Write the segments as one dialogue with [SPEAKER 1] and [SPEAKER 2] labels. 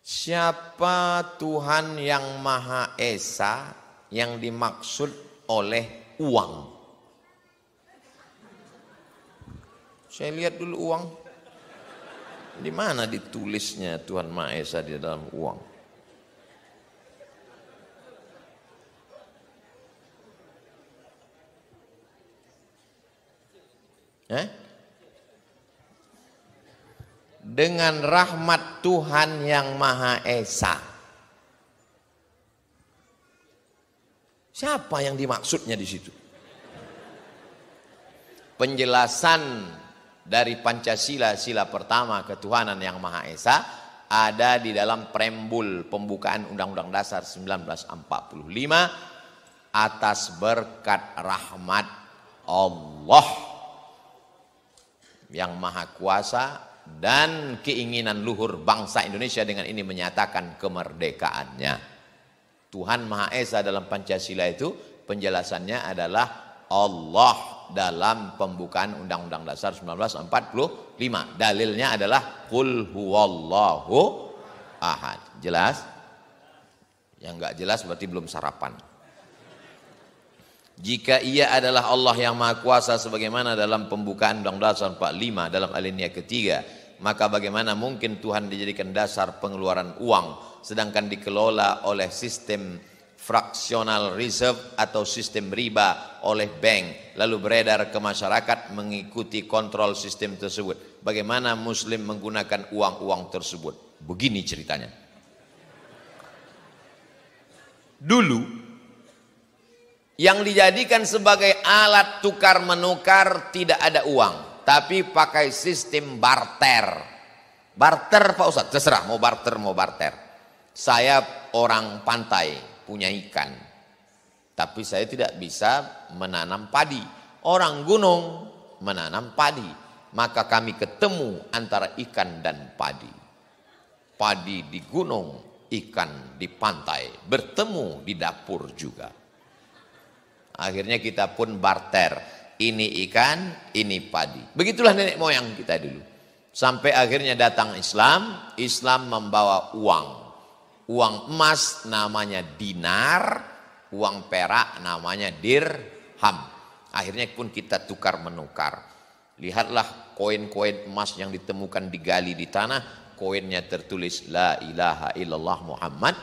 [SPEAKER 1] Siapa Tuhan yang Maha Esa yang dimaksud oleh uang? Saya lihat dulu uang. Di mana ditulisnya Tuhan Maha Esa di dalam uang? Dengan rahmat Tuhan yang Maha Esa. Siapa yang dimaksudnya di situ? Penjelasan dari Pancasila, sila pertama ketuhanan yang Maha Esa, ada di dalam preambul pembukaan Undang-Undang Dasar 1945 atas berkat rahmat Allah yang Maha Kuasa dan keinginan luhur bangsa Indonesia dengan ini menyatakan kemerdekaannya. Tuhan Maha Esa dalam Pancasila itu penjelasannya adalah Allah dalam pembukaan Undang-Undang Dasar 1945. Dalilnya adalah Qul huwallahu ahad. Jelas? Yang enggak jelas berarti belum sarapan. Jika ia adalah Allah yang Maha Kuasa sebagaimana dalam pembukaan Undang-Undang Dasar 45 dalam alinea ketiga, maka bagaimana mungkin Tuhan dijadikan dasar pengeluaran uang sedangkan dikelola oleh sistem fractional reserve atau sistem riba oleh bank lalu beredar ke masyarakat mengikuti kontrol sistem tersebut? Bagaimana muslim menggunakan uang-uang tersebut? Begini ceritanya. Dulu yang dijadikan sebagai alat tukar menukar tidak ada uang, tapi pakai sistem barter. Barter Pak Ustadz, terserah mau barter mau barter. Saya orang pantai punya ikan, tapi saya tidak bisa menanam padi. Orang gunung menanam padi, maka kami ketemu antara ikan dan padi. Padi di gunung, ikan di pantai, bertemu di dapur juga. Akhirnya kita pun barter, ini ikan, ini padi. Begitulah nenek moyang kita dulu. Sampai akhirnya datang Islam, Islam membawa uang. Uang emas namanya dinar, uang perak namanya dirham. Akhirnya pun kita tukar menukar. Lihatlah koin-koin emas yang ditemukan digali di tanah, koinnya tertulis La ilaha illallah Muhammad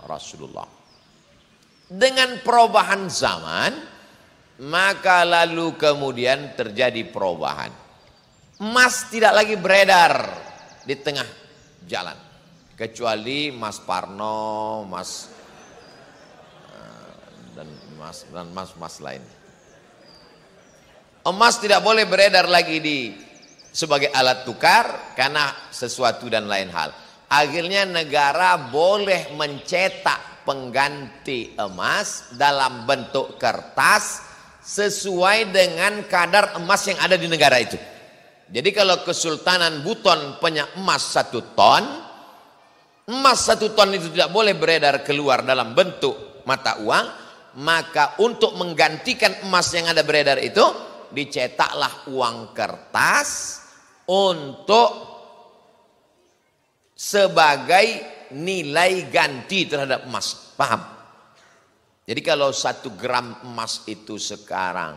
[SPEAKER 1] Rasulullah. Dengan perubahan zaman, maka lalu kemudian terjadi perubahan. Emas tidak lagi beredar di tengah jalan. Kecuali Mas Parno, dan mas lain. Emas tidak boleh beredar lagi sebagai alat tukar karena sesuatu dan lain hal. Akhirnya negara boleh mencetak pengganti emas dalam bentuk kertas sesuai dengan kadar emas yang ada di negara itu. Jadi kalau Kesultanan Buton punya emas 1 ton, emas 1 ton itu tidak boleh beredar keluar dalam bentuk mata uang, maka untuk menggantikan emas yang ada beredar itu dicetaklah uang kertas untuk sebagai nilai ganti terhadap emas. Paham? Jadi kalau 1 gram emas itu sekarang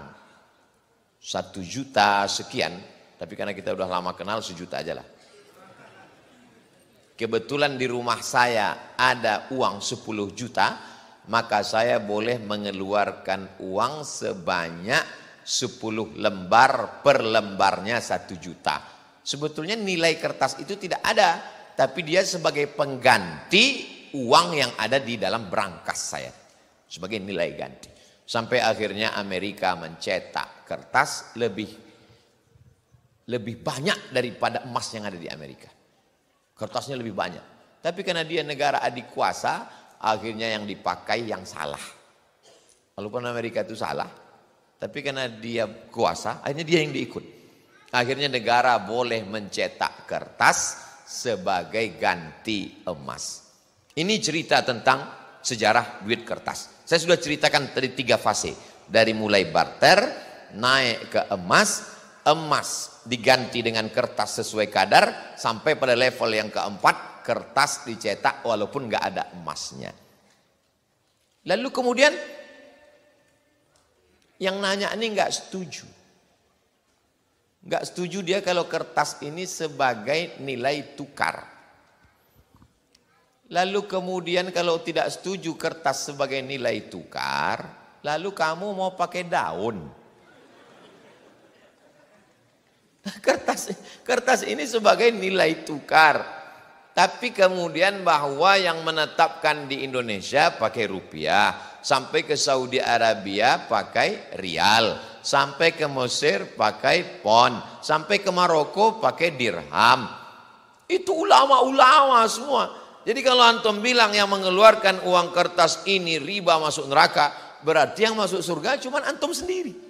[SPEAKER 1] 1 juta sekian, tapi karena kita udah lama kenal 1 juta aja lah. Kebetulan di rumah saya ada uang 10 juta, maka saya boleh mengeluarkan uang sebanyak 10 lembar, per lembarnya 1 juta. Sebetulnya nilai kertas itu tidak ada, tapi dia sebagai pengganti uang yang ada di dalam brankas saya. Sebagai nilai ganti. Sampai akhirnya Amerika mencetak kertas lebih banyak daripada emas yang ada di Amerika. Kertasnya lebih banyak. Tapi karena dia negara adik kuasa, akhirnya yang dipakai yang salah. Walaupun Amerika itu salah, tapi karena dia kuasa, akhirnya dia yang diikut. Akhirnya negara boleh mencetak kertas sebagai ganti emas. Ini cerita tentang sejarah duit kertas. Saya sudah ceritakan tadi 3 fase. Dari mulai barter, naik ke emas, emas diganti dengan kertas sesuai kadar, sampai pada level yang keempat, kertas dicetak walaupun nggak ada emasnya. Lalu kemudian yang nanya ini nggak setuju. Nggak setuju dia kalau kertas ini sebagai nilai tukar. Lalu kemudian kalau tidak setuju kertas sebagai nilai tukar, lalu kamu mau pakai daun. Kertas ini sebagai nilai tukar. Tapi kemudian bahwa yang menetapkan di Indonesia pakai rupiah, sampai ke Saudi Arabia pakai rial, sampai ke Mesir pakai pon, sampai ke Maroko pakai dirham. Itu ulama-ulama semua. Jadi kalau antum bilang yang mengeluarkan uang kertas ini riba masuk neraka, berarti yang masuk surga cuma antum sendiri.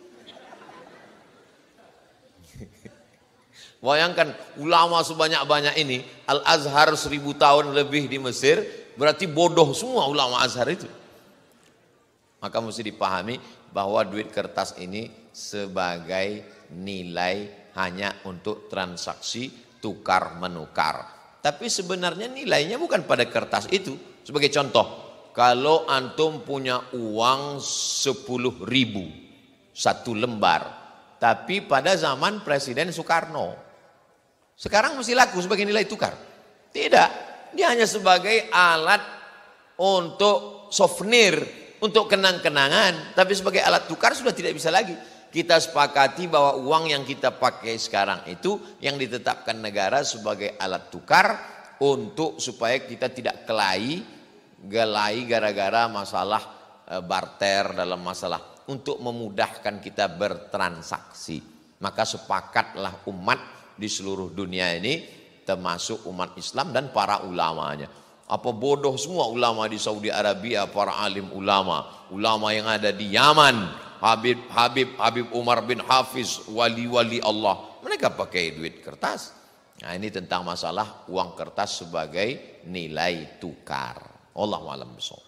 [SPEAKER 1] Bayangkan ulama sebanyak-banyak ini, Al-Azhar 1000 tahun lebih di Mesir, berarti bodoh semua ulama Azhar itu. Maka mesti dipahami bahwa duit kertas ini sebagai nilai hanya untuk transaksi tukar menukar. Tapi sebenarnya nilainya bukan pada kertas itu. Sebagai contoh, kalau antum punya uang 10.000 satu lembar, tapi pada zaman Presiden Soekarno, sekarang masih laku sebagai nilai tukar? Tidak, dia hanya sebagai alat untuk souvenir, untuk kenang-kenangan. Tapi sebagai alat tukar sudah tidak bisa lagi. Kita sepakati bahwa uang yang kita pakai sekarang itu yang ditetapkan negara sebagai alat tukar untuk supaya kita tidak gelai gara-gara masalah barter dalam masalah, untuk memudahkan kita bertransaksi. Maka sepakatlah umat di seluruh dunia ini, termasuk umat Islam dan para ulamanya. Apa bodoh semua ulama di Saudi Arabia, para alim ulama yang ada di Yaman, Habib Umar bin Hafiz, wali-wali Allah, mereka pakai duit kertas. Nah, ini tentang masalah uang kertas sebagai nilai tukar. Allahu a'lam bishawab.